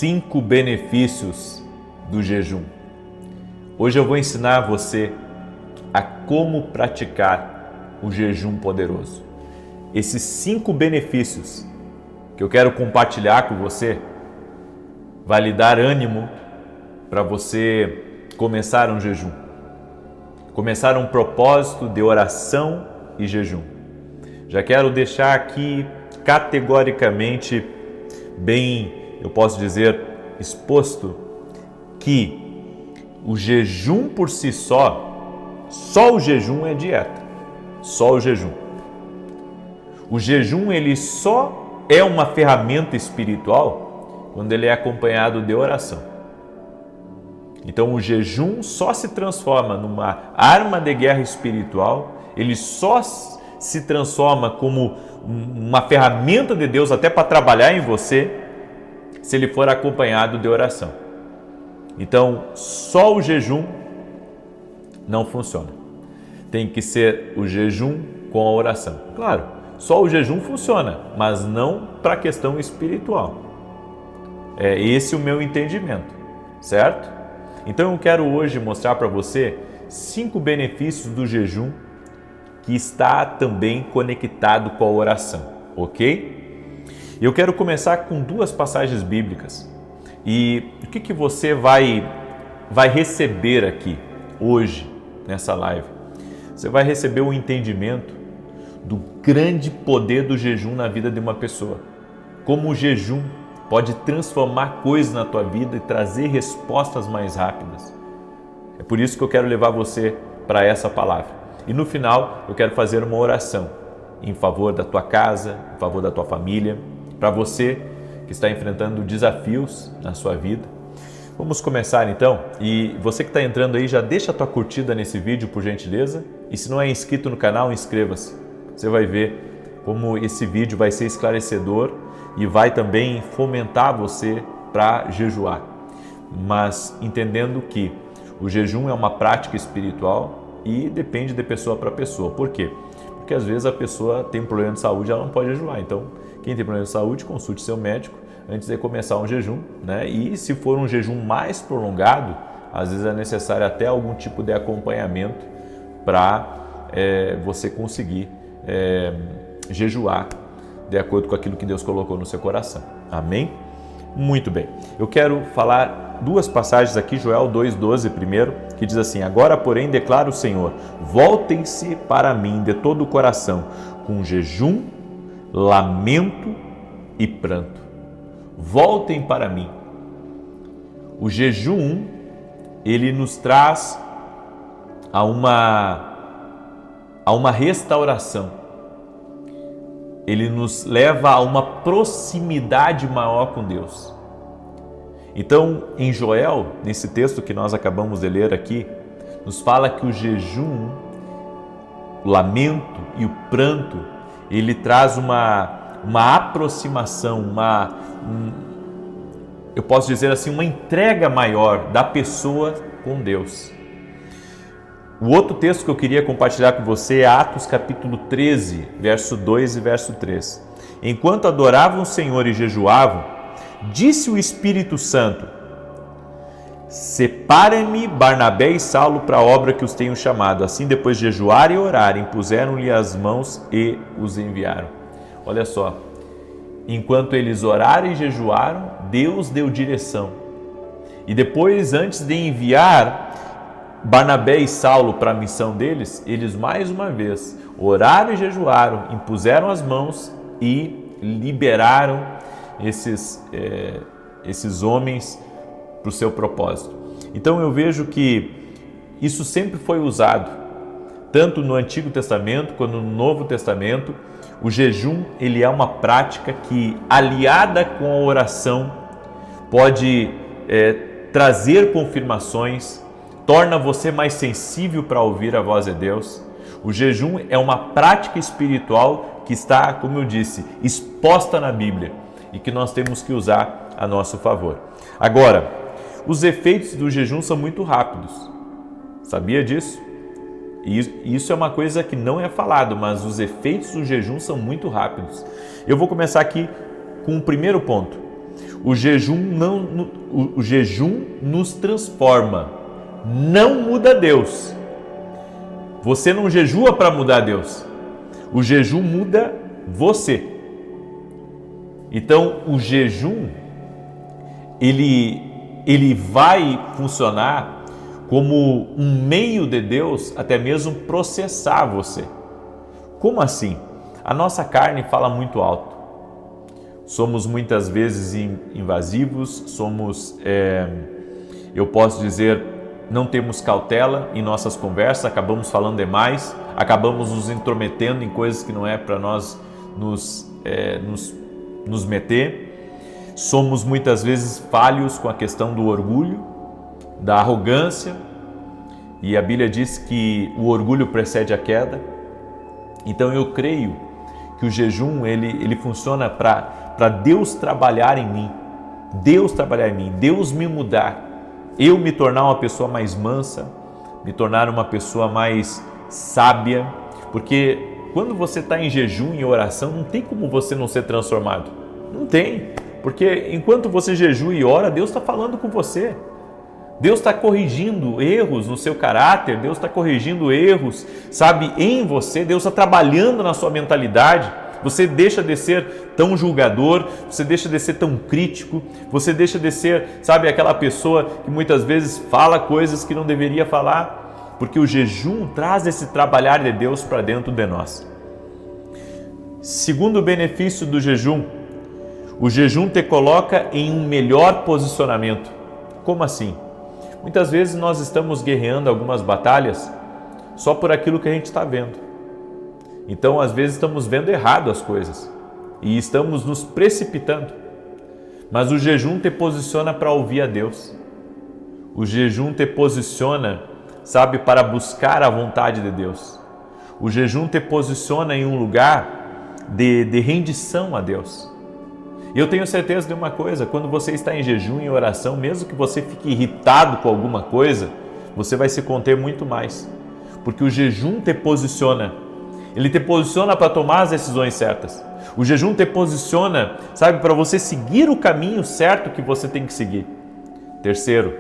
5 benefícios do jejum. Hoje eu vou ensinar você a como praticar o jejum poderoso. Esses 5 benefícios que eu quero compartilhar com você vai lhe dar ânimo para você começar um jejum, começar um propósito de oração e jejum. Já quero deixar aqui categoricamente bem, eu posso dizer, exposto que o jejum por si só o jejum é dieta, só o jejum. O jejum ele só é uma ferramenta espiritual quando ele é acompanhado de oração. Então o jejum só se transforma numa arma de guerra espiritual, ele só se transforma como uma ferramenta de Deus até para trabalhar em você, se ele for acompanhado de oração. Então, só o jejum não funciona. Tem que ser o jejum com a oração. Claro, só o jejum funciona, mas não para a questão espiritual. É esse o meu entendimento, certo? Então eu quero hoje mostrar para você 5 benefícios do jejum que está também conectado com a oração, ok? Eu quero começar com 2 passagens bíblicas. E o que você vai receber aqui hoje nessa live? Você vai receber o entendimento do grande poder do jejum na vida de uma pessoa. Como o jejum pode transformar coisas na tua vida e trazer respostas mais rápidas. É por isso que eu quero levar você para essa palavra. E no final eu quero fazer uma oração em favor da tua casa, em favor da tua família, para você que está enfrentando desafios na sua vida. Vamos começar então, e você que está entrando aí, já deixa a tua curtida nesse vídeo, por gentileza, e se não é inscrito no canal, inscreva-se. Você vai ver como esse vídeo vai ser esclarecedor e vai também fomentar você para jejuar, mas entendendo que o jejum é uma prática espiritual e depende de pessoa para pessoa. Por quê? Porque às vezes a pessoa tem um problema de saúde, ela não pode jejuar. Então, quem tem problema de saúde, consulte seu médico antes de começar um jejum, né? E se for um jejum mais prolongado, às vezes é necessário até algum tipo de acompanhamento para você conseguir jejuar de acordo com aquilo que Deus colocou no seu coração. Amém? Muito bem. Eu quero falar 2 passagens aqui, Joel 2,12 primeiro, que diz assim: agora, porém, declara o Senhor, voltem-se para mim de todo o coração, com jejum, lamento e pranto. Voltem para mim. O jejum, ele nos traz a uma restauração. Ele nos leva a uma proximidade maior com Deus. Então, em Joel, nesse texto que nós acabamos de ler aqui, nos fala que o jejum, o lamento e o pranto, ele traz uma aproximação, eu posso dizer assim, uma entrega maior da pessoa com Deus. O outro texto que eu queria compartilhar com você é Atos capítulo 13, verso 2 e verso 3. Enquanto adoravam o Senhor e jejuavam, disse o Espírito Santo: separem-me Barnabé e Saulo para a obra que os tenho chamado. Assim, depois de jejuarem e orarem, puseram-lhe as mãos e os enviaram. Olha só, enquanto eles oraram e jejuaram, Deus deu direção. E depois, antes de enviar Barnabé e Saulo para a missão deles, eles mais uma vez oraram e jejuaram, impuseram as mãos e liberaram esses homens para o seu propósito. Então eu vejo que isso sempre foi usado, tanto no Antigo Testamento quanto no Novo Testamento. O jejum, ele é uma prática que, aliada com a oração, pode trazer confirmações, torna você mais sensível para ouvir a voz de Deus. O jejum é uma prática espiritual que está, como eu disse, exposta na Bíblia e que nós temos que usar a nosso favor. Agora, os efeitos do jejum são muito rápidos. Sabia disso? E isso é uma coisa que não é falado, mas os efeitos do jejum são muito rápidos. Eu vou começar aqui com o primeiro ponto. O jejum o jejum nos transforma, não muda Deus. Você não jejua para mudar Deus. O jejum muda você. Então, o jejum ele vai funcionar como um meio de Deus até mesmo processar você. Como assim? A nossa carne fala muito alto. Somos muitas vezes invasivos, eu posso dizer, não temos cautela em nossas conversas, acabamos falando demais, acabamos nos intrometendo em coisas que não é para nós nos meter. Somos muitas vezes falhos com a questão do orgulho, da arrogância, e a Bíblia diz que o orgulho precede a queda. Então eu creio que o jejum ele funciona para Deus trabalhar em mim, Deus me mudar, eu me tornar uma pessoa mais mansa, me tornar uma pessoa mais sábia, porque quando você está em jejum e oração, não tem como você não ser transformado, não tem, porque enquanto você jejua e ora, Deus está falando com você. Deus está corrigindo erros no seu caráter, Deus está corrigindo erros, em você, Deus está trabalhando na sua mentalidade. Você deixa de ser tão julgador, você deixa de ser tão crítico, você deixa de ser, aquela pessoa que muitas vezes fala coisas que não deveria falar, porque o jejum traz esse trabalhar de Deus para dentro de nós. Segundo benefício do jejum, o jejum te coloca em um melhor posicionamento. Como assim? Muitas vezes nós estamos guerreando algumas batalhas só por aquilo que a gente está vendo. Então, às vezes, estamos vendo errado as coisas e estamos nos precipitando. Mas o jejum te posiciona para ouvir a Deus. O jejum te posiciona, para buscar a vontade de Deus. O jejum te posiciona em um lugar de rendição a Deus. E eu tenho certeza de uma coisa, quando você está em jejum e oração, mesmo que você fique irritado com alguma coisa, você vai se conter muito mais. Porque o jejum te posiciona. Ele te posiciona para tomar as decisões certas. O jejum te posiciona, para você seguir o caminho certo que você tem que seguir. Terceiro,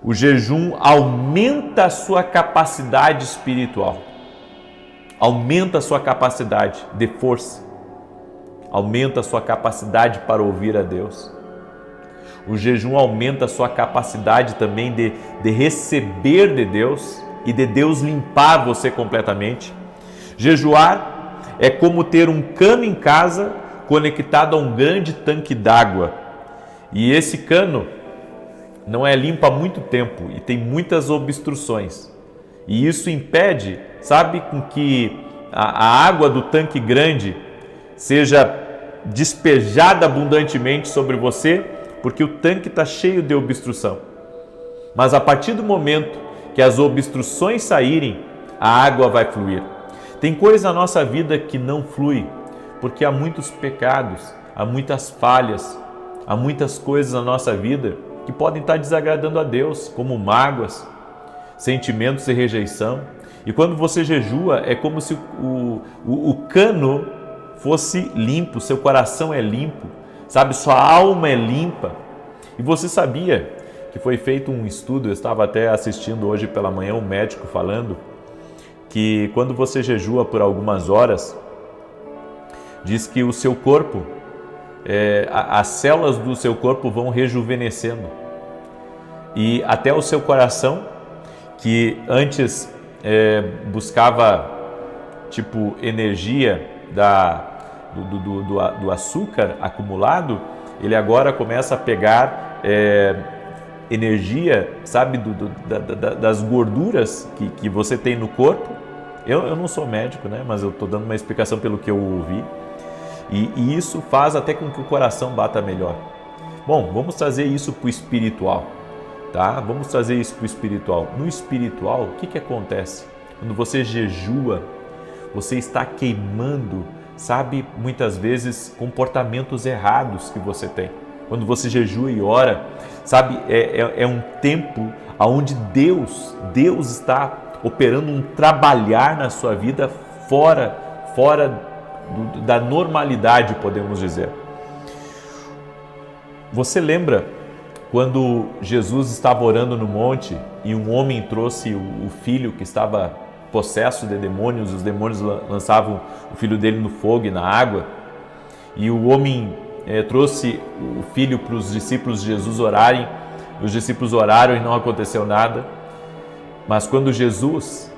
o jejum aumenta a sua capacidade espiritual. Aumenta a sua capacidade de força. Aumenta a sua capacidade para ouvir a Deus. O jejum aumenta a sua capacidade também de receber de Deus e de Deus limpar você completamente. Jejuar é como ter um cano em casa conectado a um grande tanque d'água. E esse cano não é limpo há muito tempo e tem muitas obstruções. E isso impede, com que a água do tanque grande seja despejada abundantemente sobre você, porque o tanque está cheio de obstrução. Mas a partir do momento que as obstruções saírem, a água vai fluir. Tem coisa na nossa vida que não flui, porque há muitos pecados, há muitas falhas, há muitas coisas na nossa vida que podem estar desagradando a Deus, como mágoas, sentimentos de rejeição. E quando você jejua, é como se o cano fosse limpo, seu coração é limpo, sua alma é limpa. E você sabia que foi feito um estudo, eu estava até assistindo hoje pela manhã um médico falando, que quando você jejua por algumas horas, diz que o seu corpo, as células do seu corpo vão rejuvenescendo. E até o seu coração, que antes buscava energia do açúcar acumulado, ele agora começa a pegar energia, das gorduras que você tem no corpo. Eu não sou médico, mas eu estou dando uma explicação pelo que eu ouvi. E isso faz até com que o coração bata melhor. Bom, vamos trazer isso para o espiritual, tá? Vamos trazer isso para o espiritual. No espiritual, o que acontece? Quando você jejua, você está queimando, muitas vezes comportamentos errados que você tem. Quando você jejua e ora, é um tempo onde Deus está operando um trabalhar na sua vida fora da normalidade, podemos dizer. Você lembra quando Jesus estava orando no monte e um homem trouxe o filho que estava possesso de demônios, os demônios lançavam o filho dele no fogo e na água, e o homem trouxe o filho para os discípulos de Jesus orarem, os discípulos oraram e não aconteceu nada. Mas quando Jesus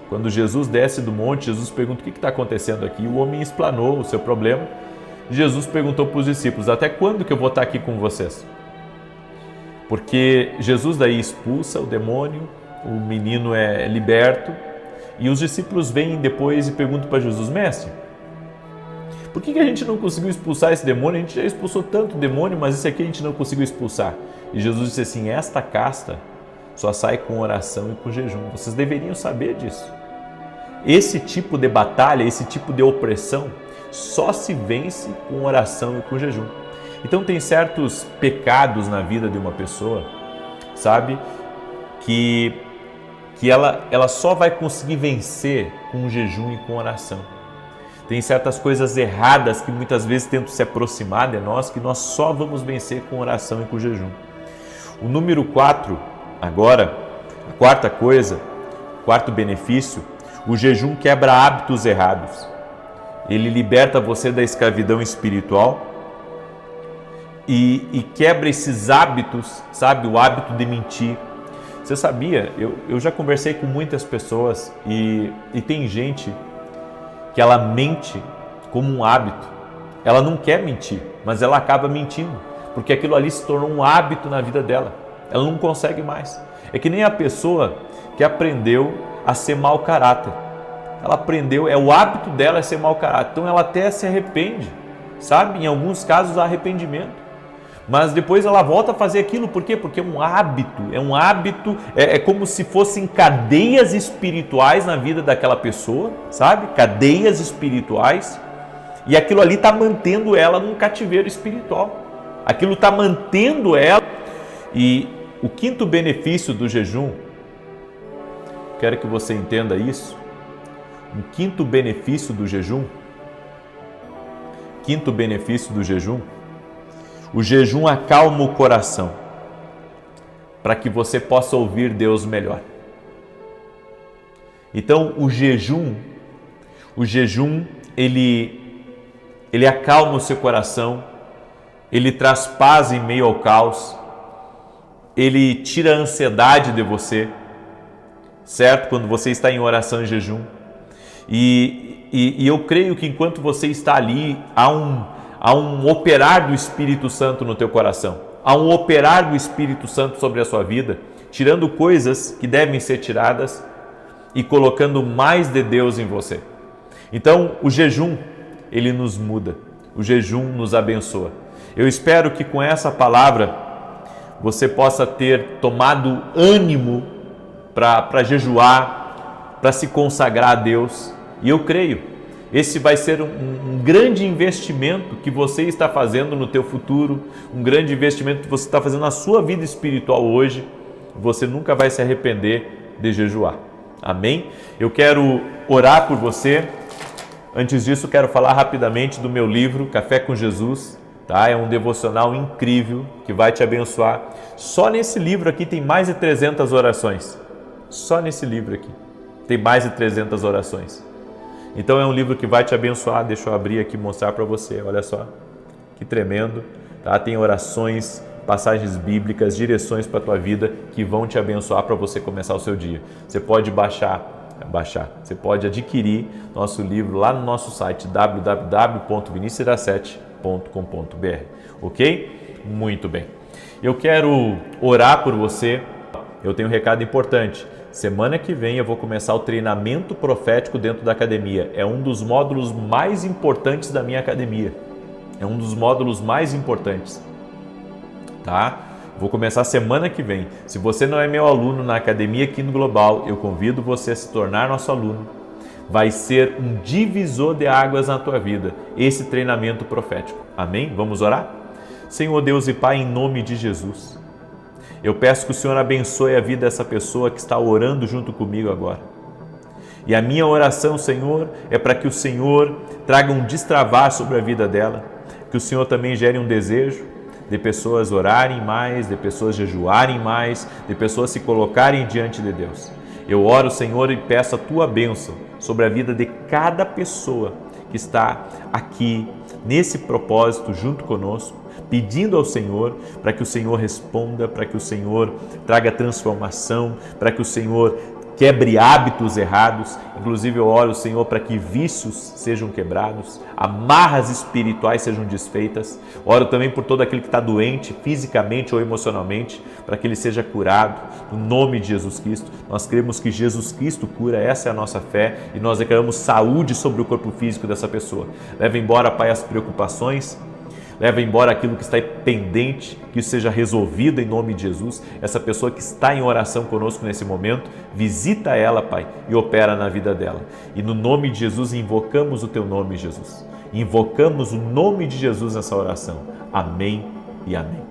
desce do monte, Jesus pergunta: o que está acontecendo aqui? O homem explanou o seu problema. Jesus perguntou para os discípulos: até quando que eu vou estar aqui com vocês? Porque Jesus daí expulsa o demônio, o menino é liberto, e os discípulos vêm depois e perguntam para Jesus: mestre, por que a gente não conseguiu expulsar esse demônio? A gente já expulsou tanto demônio, mas esse aqui a gente não conseguiu expulsar. E Jesus disse assim: esta casta só sai com oração e com jejum. Vocês deveriam saber disso. Esse tipo de batalha, esse tipo de opressão, só se vence com oração e com jejum. Então tem certos pecados na vida de uma pessoa, sabe, que ela só vai conseguir vencer com jejum e com oração. Tem certas coisas erradas que muitas vezes tentam se aproximar de nós, que nós só vamos vencer com oração e com jejum. O número 4, agora, a quarta coisa, o quarto benefício, o jejum quebra hábitos errados. Ele liberta você da escravidão espiritual e quebra esses hábitos, sabe? O hábito de mentir. Você sabia? Eu já conversei com muitas pessoas e tem gente que ela mente como um hábito. Ela não quer mentir, mas ela acaba mentindo, porque aquilo ali se tornou um hábito na vida dela. Ela não consegue mais. É que nem a pessoa que aprendeu a ser mau caráter. Ela aprendeu, o hábito dela é ser mau caráter. Então ela até se arrepende, sabe? Em alguns casos há arrependimento. Mas depois ela volta a fazer aquilo. Por quê? Porque é um hábito, é como se fossem cadeias espirituais na vida daquela pessoa, sabe? Cadeias espirituais. E aquilo ali está mantendo ela num cativeiro espiritual. Aquilo está mantendo ela. E o quinto benefício do jejum, quero que você entenda isso. O quinto benefício do jejum, o jejum acalma o coração para que você possa ouvir Deus melhor. Então, o jejum, ele acalma o seu coração, ele traz paz em meio ao caos, ele tira a ansiedade de você, certo? Quando você está em oração e jejum. E eu creio que enquanto você está ali, há um operar do Espírito Santo no teu coração. Há um operar do Espírito Santo sobre a sua vida, tirando coisas que devem ser tiradas e colocando mais de Deus em você. Então, o jejum, ele nos muda. O jejum nos abençoa. Eu espero que com essa palavra você possa ter tomado ânimo para jejuar, para se consagrar a Deus. E eu creio, esse vai ser um grande investimento que você está fazendo no teu futuro, um grande investimento que você está fazendo na sua vida espiritual hoje. Você nunca vai se arrepender de jejuar. Amém? Eu quero orar por você. Antes disso, quero falar rapidamente do meu livro, Café com Jesus. Tá? É um devocional incrível que vai te abençoar. Só nesse livro aqui tem mais de 300 orações. Só nesse livro aqui tem mais de 300 orações. Então é um livro que vai te abençoar. Deixa eu abrir aqui e mostrar para você. Olha só, que tremendo. Tá? Tem orações, passagens bíblicas, direções para a tua vida que vão te abençoar para você começar o seu dia. Você pode você pode adquirir nosso livro lá no nosso site www.vinicius17.com.br. Ok? Muito bem. Eu quero orar por você. Eu tenho um recado importante. Semana que vem eu vou começar o treinamento profético dentro da academia. É um dos módulos mais importantes da minha academia. É um dos módulos mais importantes. Tá? Vou começar semana que vem. Se você não é meu aluno na Academia Quino Global, eu convido você a se tornar nosso aluno. Vai ser um divisor de águas na tua vida, esse treinamento profético. Amém? Vamos orar? Senhor Deus e Pai, em nome de Jesus, eu peço que o Senhor abençoe a vida dessa pessoa que está orando junto comigo agora. E a minha oração, Senhor, é para que o Senhor traga um destravar sobre a vida dela, que o Senhor também gere um desejo, de pessoas orarem mais, de pessoas jejuarem mais, de pessoas se colocarem diante de Deus. Eu oro, Senhor, e peço a Tua bênção sobre a vida de cada pessoa que está aqui, nesse propósito, junto conosco, pedindo ao Senhor para que o Senhor responda, para que o Senhor traga transformação, para que o Senhor quebre hábitos errados. Inclusive eu oro, Senhor, para que vícios sejam quebrados, amarras espirituais sejam desfeitas. Oro também por todo aquele que está doente, fisicamente ou emocionalmente, para que ele seja curado, no nome de Jesus Cristo. Nós cremos que Jesus Cristo cura, essa é a nossa fé, e nós declaramos saúde sobre o corpo físico dessa pessoa. Leva embora, Pai, as preocupações, leva embora aquilo que está pendente, que isso seja resolvido em nome de Jesus. Essa pessoa que está em oração conosco nesse momento, visita ela, Pai, e opera na vida dela. E no nome de Jesus, invocamos o Teu nome, Jesus. Invocamos o nome de Jesus nessa oração. Amém e amém.